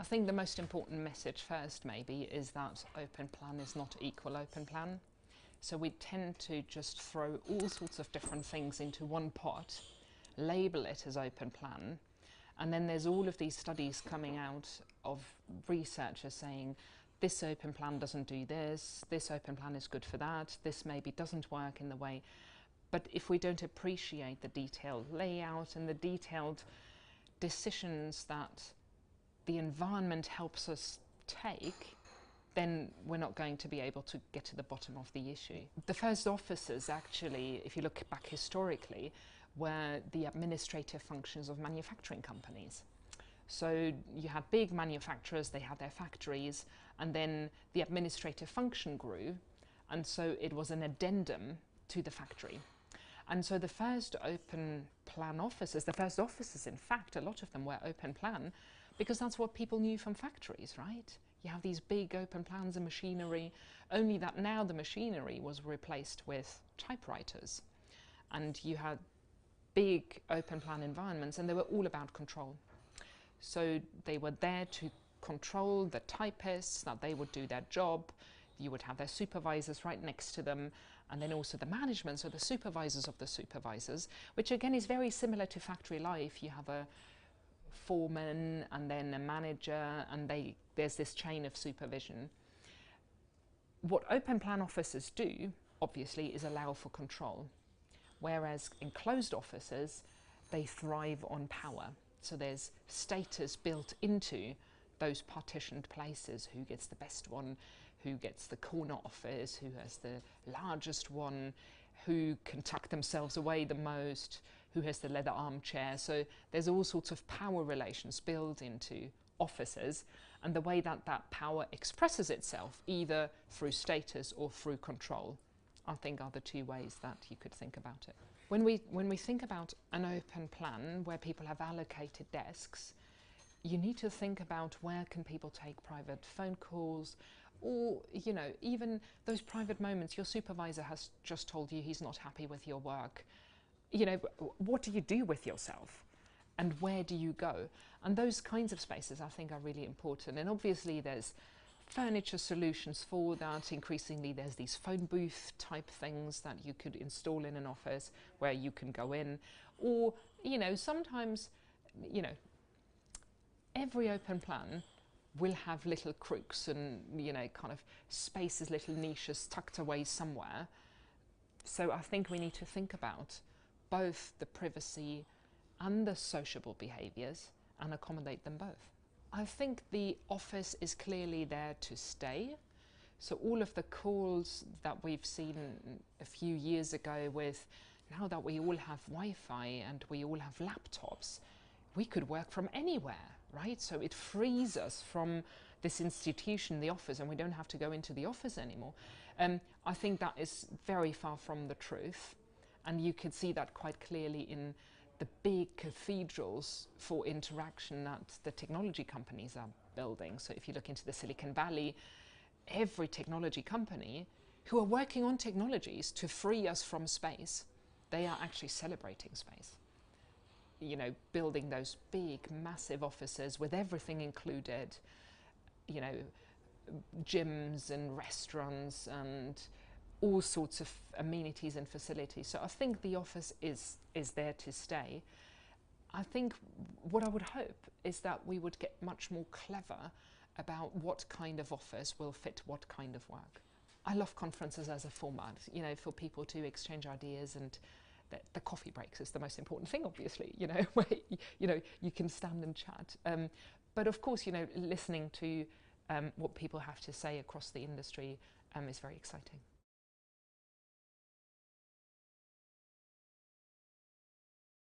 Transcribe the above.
I think the most important message first maybe is that open plan is not equal open plan. So we tend to just throw all sorts of different things into one pot, label it as open plan, and then there's all of these studies coming out of researchers saying this open plan doesn't do this open plan is good for that, this maybe doesn't work in the way. But if we don't appreciate the detailed layout and the detailed decisions that the environment helps us take, then we're not going to be able to get to the bottom of the issue. The first offices actually, if you look back historically, were the administrative functions of manufacturing companies. So you had big manufacturers, they had their factories, and then the administrative function grew, and so it was an addendum to the factory. And so the first open plan offices, the first offices in fact, a lot of them were open plan, because that's what people knew from factories, right? You have these big open plans and machinery, only that now the machinery was replaced with typewriters. And you had big open plan environments, and they were all about control. So they were there to control the typists, that they would do their job. You would have their supervisors right next to them, and then also the management, so the supervisors of the supervisors, which again is very similar to factory life. You have a foreman and then a manager, and there's this chain of supervision. What open plan offices do, obviously, is allow for control, whereas in closed offices, they thrive on power. So there's status built into those partitioned places, who gets the best one, who gets the corner office, who has the largest one, who can tuck themselves away the most, who has the leather armchair. So there's all sorts of power relations built into offices, and the way that that power expresses itself, either through status or through control, I think are the two ways that you could think about it. When we think about an open plan where people have allocated desks, you need to think about where can people take private phone calls, or, you know, even those private moments. Your supervisor has just told you he's not happy with your work. You know, what do you do with yourself? And where do you go? And those kinds of spaces I think are really important. And obviously there's furniture solutions for that. Increasingly there's these phone booth type things that you could install in an office where you can go in. Or, you know, sometimes, you know, every open plan will have little crooks and, you know, kind of spaces, little niches tucked away somewhere. So I think we need to think about both the privacy and the sociable behaviours and accommodate them both. I think the office is clearly there to stay. So all of the calls that we've seen a few years ago with, now that we all have Wi-Fi and we all have laptops, we could work from anywhere, right? So it frees us from this institution, the office, and we don't have to go into the office anymore. I think that is very far from the truth. And you could see that quite clearly in the big cathedrals for interaction that the technology companies are building. So if you look into the Silicon Valley, every technology company who are working on technologies to free us from space, they are actually celebrating space. You know, building those big, massive offices with everything included, you know, gyms and restaurants and all sorts of amenities and facilities. So I think the office is there to stay. I think what I would hope is that we would get much more clever about what kind of office will fit what kind of work. I love conferences as a format, you know, for people to exchange ideas, and the coffee breaks is the most important thing, obviously, you know, where, you know, you can stand and chat. But of course, you know, listening to what people have to say across the industry is very exciting.